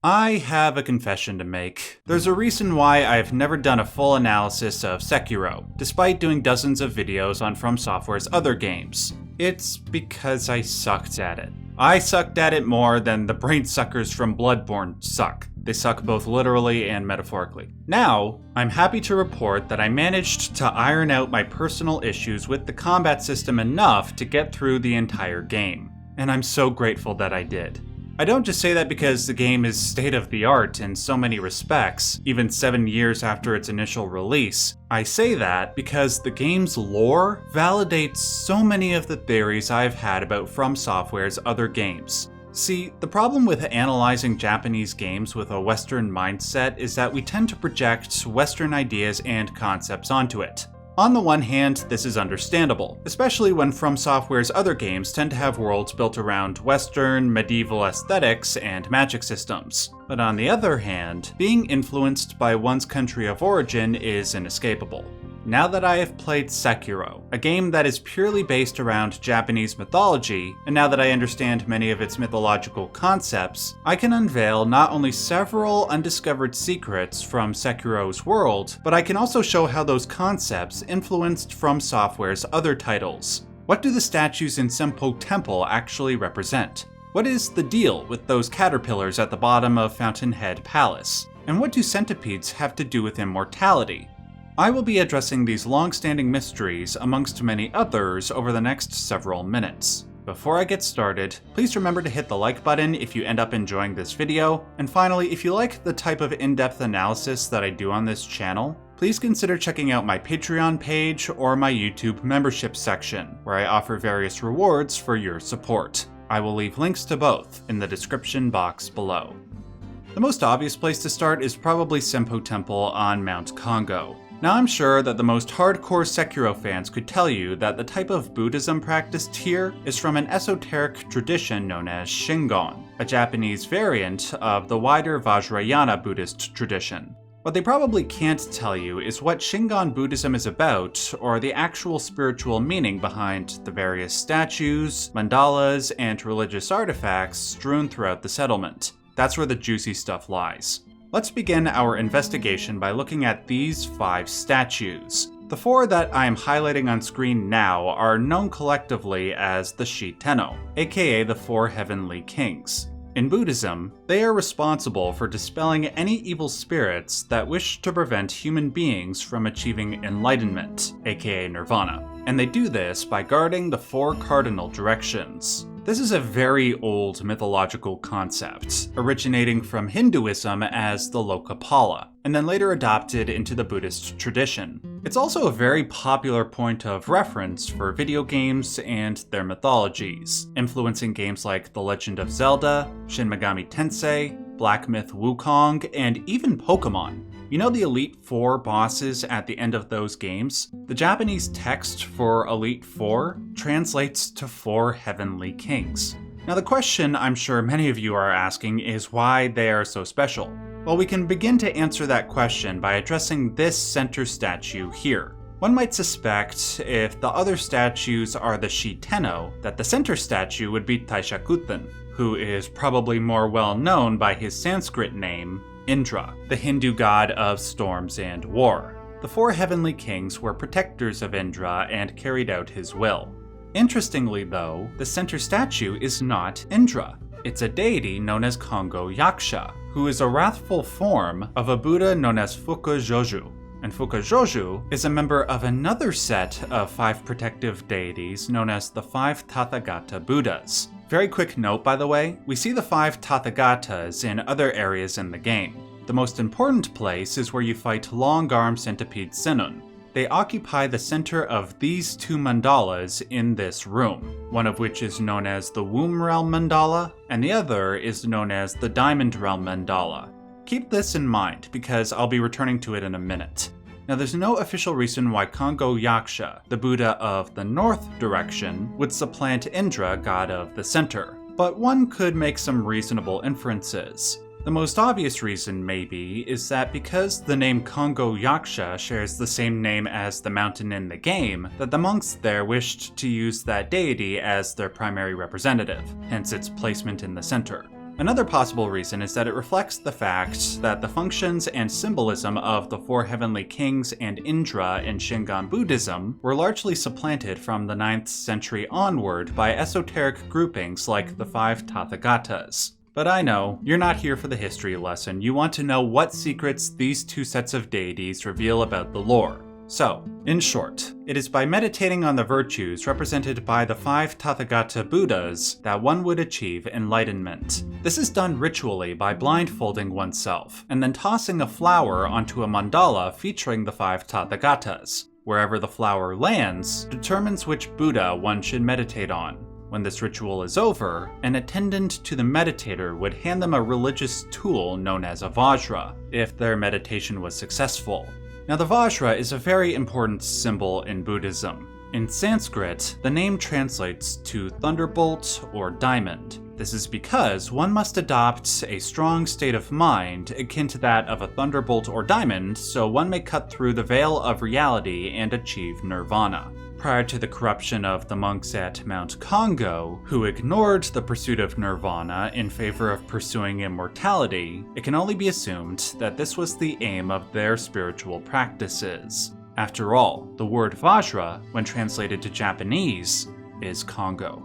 I have a confession to make. There's a reason why I've never done a full analysis of Sekiro, despite doing dozens of videos on From Software's other games. It's because I sucked at it. I sucked at it more than the brain suckers from Bloodborne suck. They suck both literally and metaphorically. Now, I'm happy to report that I managed to iron out my personal issues with the combat system enough to get through the entire game. And I'm so grateful that I did. I don't just say that because the game is state-of-the-art in so many respects, even 7 years after its initial release. I say that because the game's lore validates so many of the theories I've had about From Software's other games. See, the problem with analyzing Japanese games with a Western mindset is that we tend to project Western ideas and concepts onto it. On the one hand, this is understandable, especially when From Software's other games tend to have worlds built around Western, medieval aesthetics and magic systems. But on the other hand, being influenced by one's country of origin is inescapable. Now that I have played Sekiro, a game that is purely based around Japanese mythology, and now that I understand many of its mythological concepts, I can unveil not only several undiscovered secrets from Sekiro's world, but I can also show how those concepts influenced From Software's other titles. What do the statues in Senpou Temple actually represent? What is the deal with those caterpillars at the bottom of Fountainhead Palace? And what do centipedes have to do with immortality? I will be addressing these long-standing mysteries amongst many others over the next several minutes. Before I get started, please remember to hit the like button if you end up enjoying this video, and finally, if you like the type of in-depth analysis that I do on this channel, please consider checking out my Patreon page or my YouTube membership section, where I offer various rewards for your support. I will leave links to both in the description box below. The most obvious place to start is probably Senpou Temple on Mount Kongo. Now I'm sure that the most hardcore Sekiro fans could tell you that the type of Buddhism practiced here is from an esoteric tradition known as Shingon, a Japanese variant of the wider Vajrayana Buddhist tradition. What they probably can't tell you is what Shingon Buddhism is about, or the actual spiritual meaning behind the various statues, mandalas, and religious artifacts strewn throughout the settlement. That's where the juicy stuff lies. Let's begin our investigation by looking at these 5 statues. The 4 that I am highlighting on screen now are known collectively as the Shitenno, aka the 4 Heavenly Kings. In Buddhism, they are responsible for dispelling any evil spirits that wish to prevent human beings from achieving enlightenment, aka nirvana. And they do this by guarding the 4 cardinal directions. This is a very old mythological concept, originating from Hinduism as the Lokapala, and then later adopted into the Buddhist tradition. It's also a very popular point of reference for video games and their mythologies, influencing games like The Legend of Zelda, Shin Megami Tensei, Black Myth Wukong, and even Pokemon. You know the Elite Four bosses at the end of those games? The Japanese text for Elite Four translates to 4 Heavenly Kings. Now the question I'm sure many of you are asking is why they are so special. Well, we can begin to answer that question by addressing this center statue here. One might suspect, if the other statues are the Shitenno, that the center statue would be Taishakuten, who is probably more well known by his Sanskrit name, Indra, the Hindu god of storms and war. The 4 Heavenly Kings were protectors of Indra and carried out his will. Interestingly though, the center statue is not Indra. It's a deity known as Kongo Yaksha, who is a wrathful form of a Buddha known as Fukajoju. And Fukajoju is a member of another set of 5 protective deities known as the 5 Tathagata Buddhas. Very quick note, by the way, we see the 5 Tathagatas in other areas in the game. The most important place is where you fight long-arm centipede Senun. They occupy the center of these 2 mandalas in this room, one of which is known as the Womb Realm Mandala, and the other is known as the Diamond Realm Mandala. Keep this in mind, because I'll be returning to it in a minute. Now, there's no official reason why Kongo Yaksha, the Buddha of the north direction, would supplant Indra, god of the center, but one could make some reasonable inferences. The most obvious reason, maybe, is that because the name Kongo Yaksha shares the same name as the mountain in the game, that the monks there wished to use that deity as their primary representative, hence its placement in the center. Another possible reason is that it reflects the fact that the functions and symbolism of the four heavenly kings and Indra in Shingon Buddhism were largely supplanted from the 9th century onward by esoteric groupings like the five Tathagatas. But I know, you're not here for the history lesson, you want to know what secrets these two sets of deities reveal about the lore. So, in short, it is by meditating on the virtues represented by the five Tathagata Buddhas that one would achieve enlightenment. This is done ritually by blindfolding oneself, and then tossing a flower onto a mandala featuring the five Tathagatas. Wherever the flower lands determines which Buddha one should meditate on. When this ritual is over, an attendant to the meditator would hand them a religious tool known as a Vajra, if their meditation was successful. Now the Vajra is a very important symbol in Buddhism. In Sanskrit, the name translates to thunderbolt or diamond. This is because one must adopt a strong state of mind akin to that of a thunderbolt or diamond so one may cut through the veil of reality and achieve nirvana. Prior to the corruption of the monks at Mount Kongo, who ignored the pursuit of nirvana in favor of pursuing immortality, it can only be assumed that this was the aim of their spiritual practices. After all, the word Vajra, when translated to Japanese, is Kongo.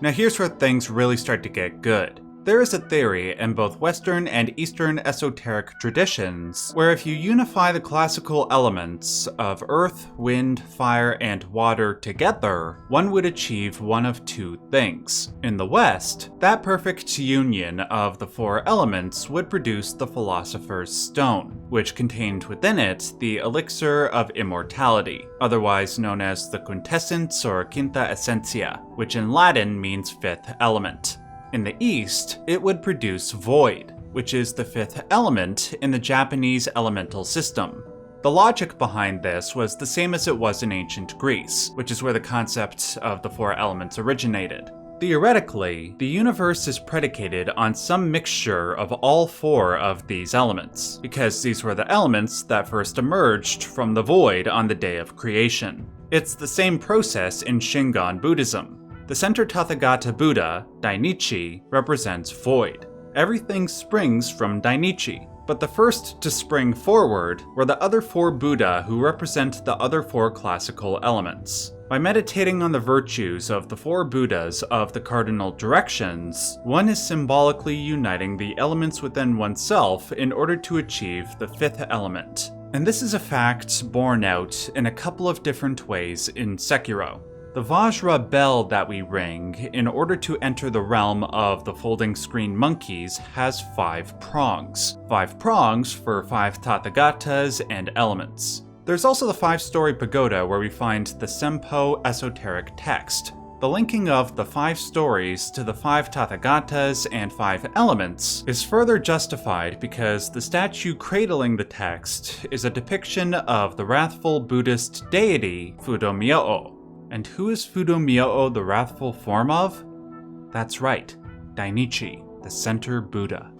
Now here's where things really start to get good. There is a theory in both Western and Eastern esoteric traditions where if you unify the classical elements of earth, wind, fire, and water together, one would achieve one of two things. In the West, that perfect union of the four elements would produce the Philosopher's Stone, which contained within it the elixir of immortality, otherwise known as the quintessence or quinta essentia, which in Latin means fifth element. In the East, it would produce void, which is the fifth element in the Japanese elemental system. The logic behind this was the same as it was in ancient Greece, which is where the concept of the four elements originated. Theoretically, the universe is predicated on some mixture of all four of these elements, because these were the elements that first emerged from the void on the day of creation. It's the same process in Shingon Buddhism. The center Tathagata Buddha, Dainichi, represents void. Everything springs from Dainichi, but the first to spring forward were the other four Buddha who represent the other four classical elements. By meditating on the virtues of the four Buddhas of the cardinal directions, one is symbolically uniting the elements within oneself in order to achieve the fifth element. And this is a fact borne out in a couple of different ways in Sekiro. The Vajra bell that we ring in order to enter the realm of the folding screen monkeys has 5 prongs. 5 prongs for 5 Tathagatas and elements. There's also the 5-story pagoda where we find the Senpou esoteric text. The linking of the 5 stories to the 5 Tathagatas and 5 elements is further justified because the statue cradling the text is a depiction of the wrathful Buddhist deity Fudo-myō. And who is Fudo-myō the wrathful form of? That's right, Dainichi, the center Buddha.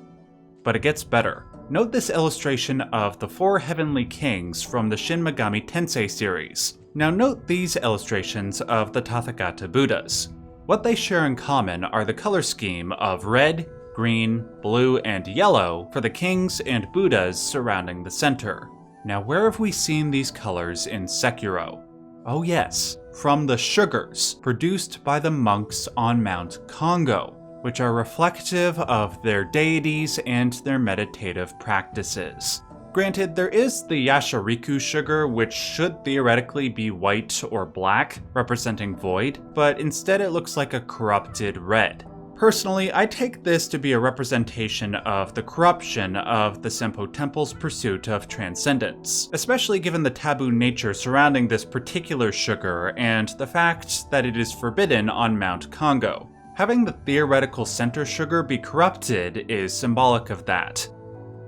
But it gets better. Note this illustration of the 4 heavenly kings from the Shin Megami Tensei series. Now note these illustrations of the Tathagata Buddhas. What they share in common are the color scheme of red, green, blue, and yellow for the kings and Buddhas surrounding the center. Now where have we seen these colors in Sekiro? Oh yes, from the sugars produced by the monks on Mount Kongo, which are reflective of their deities and their meditative practices. Granted, there is the Yashariku sugar, which should theoretically be white or black, representing void, but instead it looks like a corrupted red. Personally, I take this to be a representation of the corruption of the Senpou Temple's pursuit of transcendence, especially given the taboo nature surrounding this particular sugar and the fact that it is forbidden on Mount Kongo. Having the theoretical center sugar be corrupted is symbolic of that.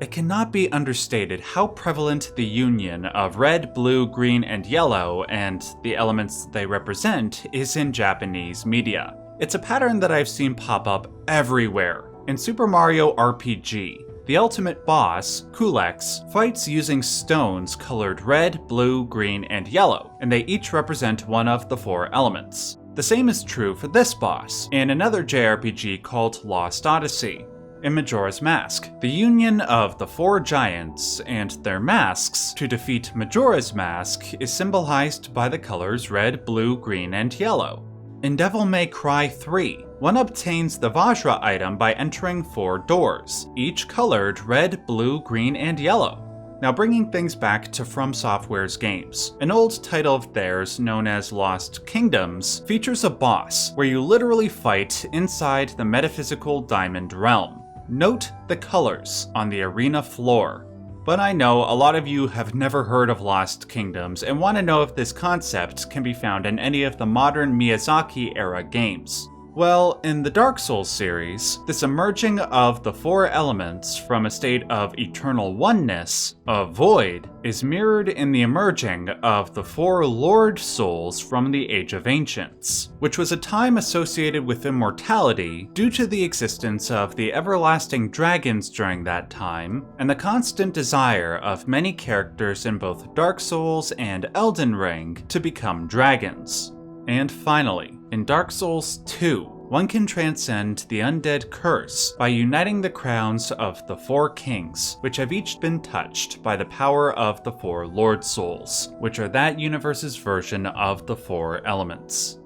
It cannot be understated how prevalent the union of red, blue, green, and yellow, and the elements they represent, is in Japanese media. It's a pattern that I've seen pop up everywhere. In Super Mario RPG, the ultimate boss, Kulex, fights using stones colored red, blue, green, and yellow, and they each represent one of the 4 elements. The same is true for this boss, in another JRPG called Lost Odyssey. in Majora's Mask, the union of the four giants and their masks to defeat Majora's Mask is symbolized by the colors red, blue, green, and yellow. In Devil May Cry 3, one obtains the Vajra item by entering 4 doors, each colored red, blue, green, and yellow. Now bringing things back to From Software's games, an old title of theirs known as Lost Kingdoms features a boss where you literally fight inside the metaphysical Diamond Realm. Note the colors on the arena floor. But I know a lot of you have never heard of Lost Kingdoms and want to know if this concept can be found in any of the modern Miyazaki-era games. Well, in the Dark Souls series, this emerging of the 4 elements from a state of eternal oneness, a void, is mirrored in the emerging of the 4 Lord Souls from the Age of Ancients, which was a time associated with immortality due to the existence of the everlasting dragons during that time, and the constant desire of many characters in both Dark Souls and Elden Ring to become dragons. And finally, in Dark Souls 2, one can transcend the undead curse by uniting the crowns of the 4 kings, which have each been touched by the power of the 4 Lord Souls, which are that universe's version of the 4 elements.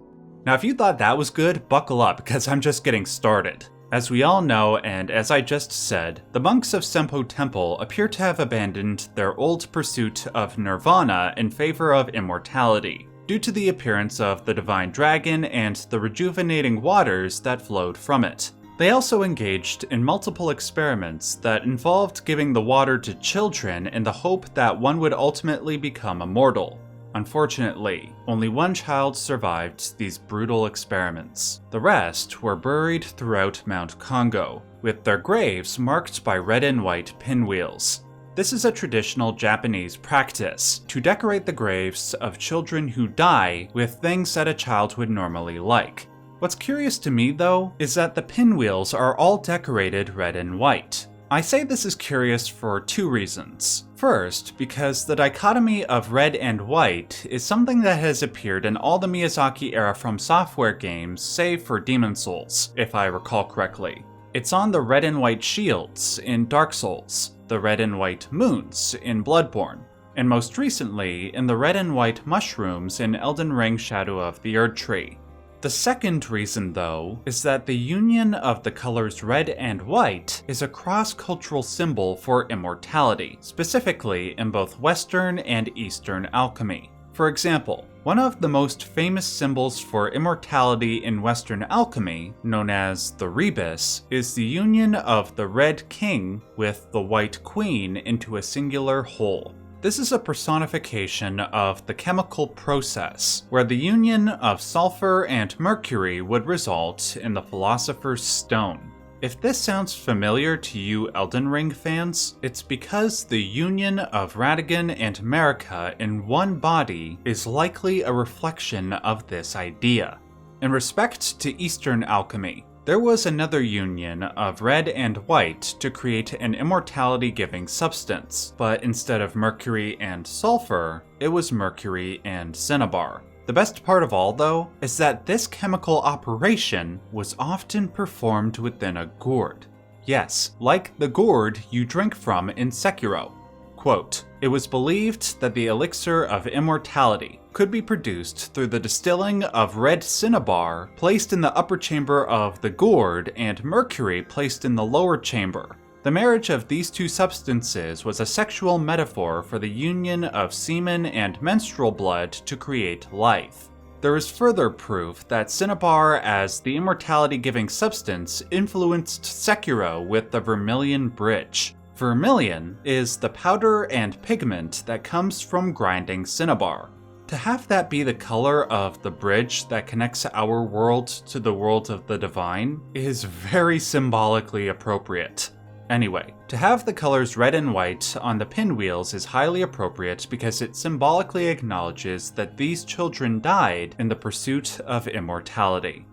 Now if you thought that was good, buckle up, because I'm just getting started. As we all know, and as I just said, the monks of Senpou Temple appear to have abandoned their old pursuit of nirvana in favor of immortality, due to the appearance of the divine dragon and the rejuvenating waters that flowed from it. They also engaged in multiple experiments that involved giving the water to children in the hope that one would ultimately become immortal. Unfortunately, only one child survived these brutal experiments. The rest were buried throughout Mount Kongo, with their graves marked by red and white pinwheels. This is a traditional Japanese practice to decorate the graves of children who die with things that a child would normally like. What's curious to me, though, is that the pinwheels are all decorated red and white. I say this is curious for 2 reasons. First, because the dichotomy of red and white is something that has appeared in all the Miyazaki-era From Software games, save for Demon Souls, if I recall correctly. It's on the red and white shields in Dark Souls, the red and white moons in Bloodborne, and most recently in the red and white mushrooms in Elden Ring Shadow of the Erdtree. The second reason, though, is that the union of the colors red and white is a cross-cultural symbol for immortality, specifically in both Western and Eastern alchemy. For example, one of the most famous symbols for immortality in Western alchemy, known as the rebus, is the union of the red king with the white queen into a singular whole. This is a personification of the chemical process, where the union of sulfur and mercury would result in the Philosopher's Stone. If this sounds familiar to you Elden Ring fans, it's because the union of Radagon and Marika in one body is likely a reflection of this idea. In respect to Eastern alchemy, there was another union of red and white to create an immortality-giving substance, but instead of mercury and sulfur, it was mercury and cinnabar. The best part of all, though, is that this chemical operation was often performed within a gourd. Yes, like the gourd you drink from in Sekiro. Quote, "It was believed that the elixir of immortality could be produced through the distilling of red cinnabar placed in the upper chamber of the gourd and mercury placed in the lower chamber. The marriage of these 2 substances was a sexual metaphor for the union of semen and menstrual blood to create life. There is further proof that cinnabar as the immortality-giving substance influenced Sekiro with the Vermilion Bridge. Vermilion is the powder and pigment that comes from grinding cinnabar. To have that be the color of the bridge that connects our world to the world of the divine is very symbolically appropriate. Anyway, to have the colors red and white on the pinwheels is highly appropriate because it symbolically acknowledges that these children died in the pursuit of immortality.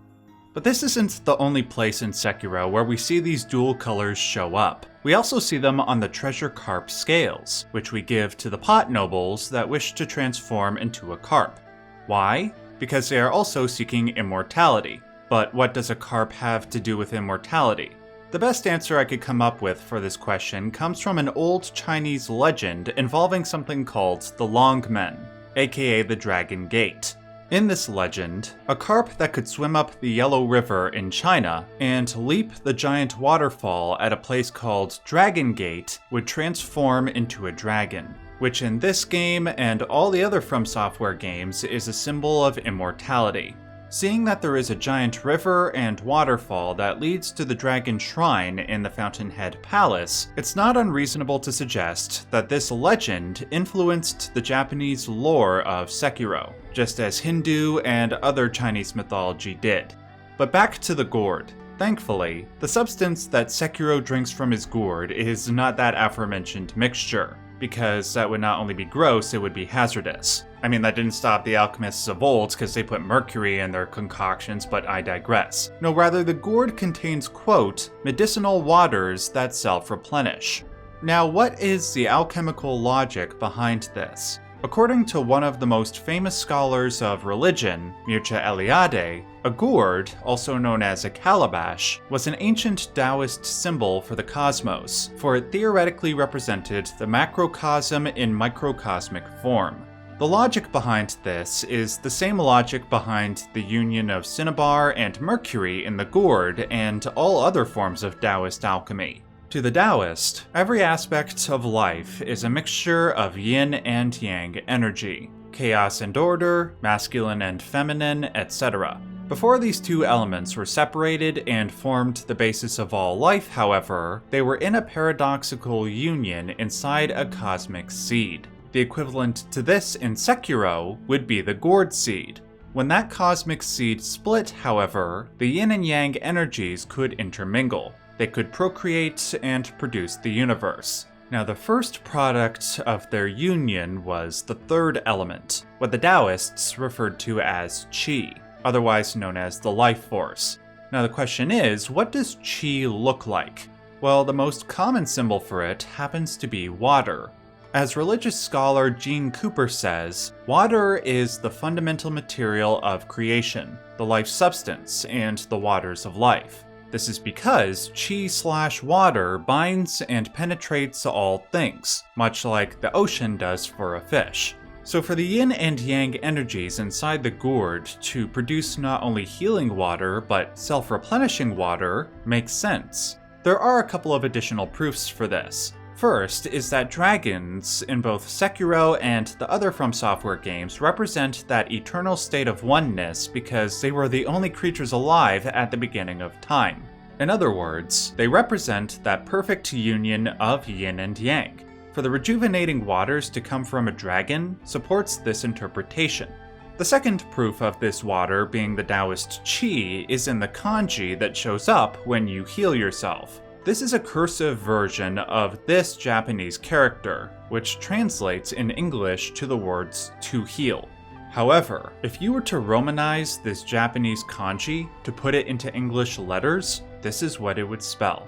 But this isn't the only place in Sekiro where we see these dual colors show up. We also see them on the treasure carp scales, which we give to the pot nobles that wish to transform into a carp. Why? Because they are also seeking immortality. But what does a carp have to do with immortality? The best answer I could come up with for this question comes from an old Chinese legend involving something called the Longmen, aka the Dragon Gate. In this legend, a carp that could swim up the Yellow River in China and leap the giant waterfall at a place called Dragon Gate would transform into a dragon, which in this game and all the other From Software games is a symbol of immortality. Seeing that there is a giant river and waterfall that leads to the Dragon Shrine in the Fountainhead Palace, it's not unreasonable to suggest that this legend influenced the Japanese lore of Sekiro, just as Hindu and other Chinese mythology did. But back to the gourd. Thankfully, the substance that Sekiro drinks from his gourd is not that aforementioned mixture, because that would not only be gross, it would be hazardous. I mean, that didn't stop the alchemists of old because they put mercury in their concoctions, but I digress. No, rather, the gourd contains, quote, medicinal waters that self-replenish. Now, what is the alchemical logic behind this? According to one of the most famous scholars of religion, Mircea Eliade, a gourd, also known as a calabash, was an ancient Taoist symbol for the cosmos, for it theoretically represented the macrocosm in microcosmic form. The logic behind this is the same logic behind the union of cinnabar and mercury in the gourd and all other forms of Taoist alchemy. To the Taoist, every aspect of life is a mixture of yin and yang energy, chaos and order, masculine and feminine, etc. Before these two elements were separated and formed the basis of all life, however, they were in a paradoxical union inside a cosmic seed. The equivalent to this in Sekiro would be the gourd seed. When that cosmic seed split, however, the yin and yang energies could intermingle. They could procreate and produce the universe. Now, the first product of their union was the third element, what the Taoists referred to as qi, otherwise known as the life force. Now, the question is, what does qi look like? Well, the most common symbol for it happens to be water. As religious scholar Gene Cooper says, water is the fundamental material of creation, the life substance, and the waters of life. This is because qi/water binds and penetrates all things, much like the ocean does for a fish. So for the yin and yang energies inside the gourd to produce not only healing water, but self-replenishing water makes sense. There are a couple of additional proofs for this. First is that dragons in both Sekiro and the other From Software games represent that eternal state of oneness because they were the only creatures alive at the beginning of time. In other words, they represent that perfect union of yin and yang. For the rejuvenating waters to come from a dragon supports this interpretation. The second proof of this water being the Taoist qi is in the kanji that shows up when you heal yourself. This is a cursive version of this Japanese character, which translates in English to the words to heal. However, if you were to Romanize this Japanese kanji to put it into English letters, this is what it would spell.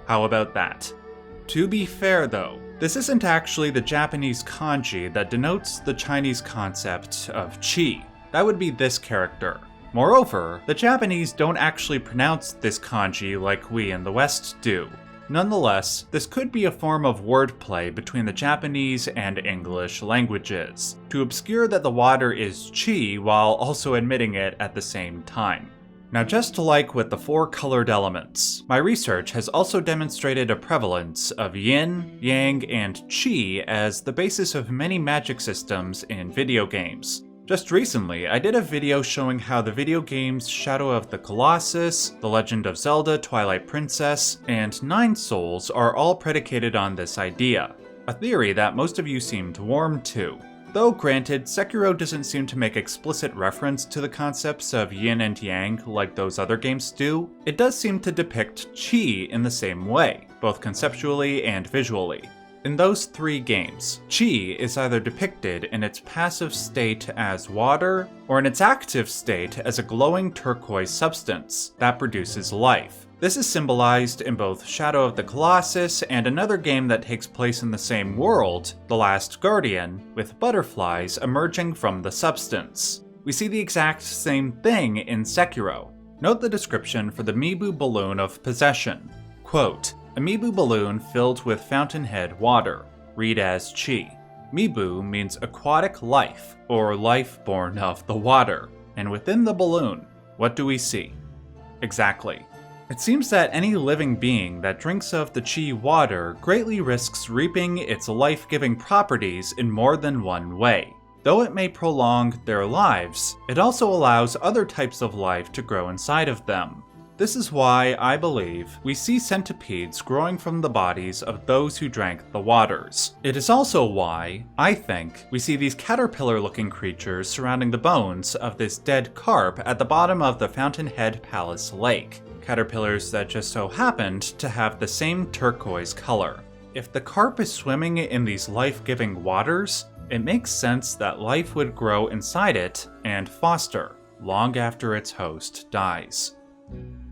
How about that? To be fair though, this isn't actually the Japanese kanji that denotes the Chinese concept of qi. That would be this character. Moreover, the Japanese don't actually pronounce this kanji like we in the West do. Nonetheless, this could be a form of wordplay between the Japanese and English languages, to obscure that the water is qi while also admitting it at the same time. Now, just like with the four colored elements, my research has also demonstrated a prevalence of yin, yang, and qi as the basis of many magic systems in video games. Just recently, I did a video showing how the video games Shadow of the Colossus, The Legend of Zelda Twilight Princess, and Nine Souls are all predicated on this idea, a theory that most of you seemed warm to. Though granted, Sekiro doesn't seem to make explicit reference to the concepts of yin and yang like those other games do, it does seem to depict qi in the same way, both conceptually and visually. In those three games, qi is either depicted in its passive state as water, or in its active state as a glowing turquoise substance that produces life. This is symbolized in both Shadow of the Colossus and another game that takes place in the same world, The Last Guardian, with butterflies emerging from the substance. We see the exact same thing in Sekiro. Note the description for the Mibu balloon of possession. Quote, Amiibo balloon filled with fountainhead water. Read as chi. Mibu means aquatic life, or life born of the water. And within the balloon, what do we see? Exactly. It seems that any living being that drinks of the chi water greatly risks reaping its life-giving properties in more than one way. Though it may prolong their lives, it also allows other types of life to grow inside of them. This is why, I believe, we see centipedes growing from the bodies of those who drank the waters. It is also why, I think, we see these caterpillar-looking creatures surrounding the bones of this dead carp at the bottom of the Fountainhead Palace Lake. Caterpillars that just so happened to have the same turquoise color. If the carp is swimming in these life-giving waters, it makes sense that life would grow inside it and foster long after its host dies.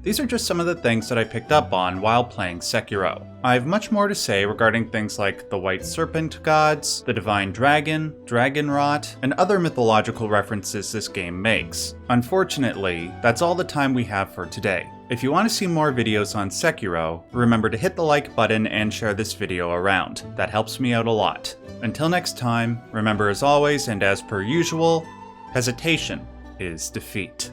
These are just some of the things that I picked up on while playing Sekiro. I have much more to say regarding things like the White Serpent gods, the Divine Dragon, Dragonrot, and other mythological references this game makes. Unfortunately, that's all the time we have for today. If you want to see more videos on Sekiro, remember to hit the like button and share this video around. That helps me out a lot. Until next time, remember as always and as per usual, hesitation is defeat.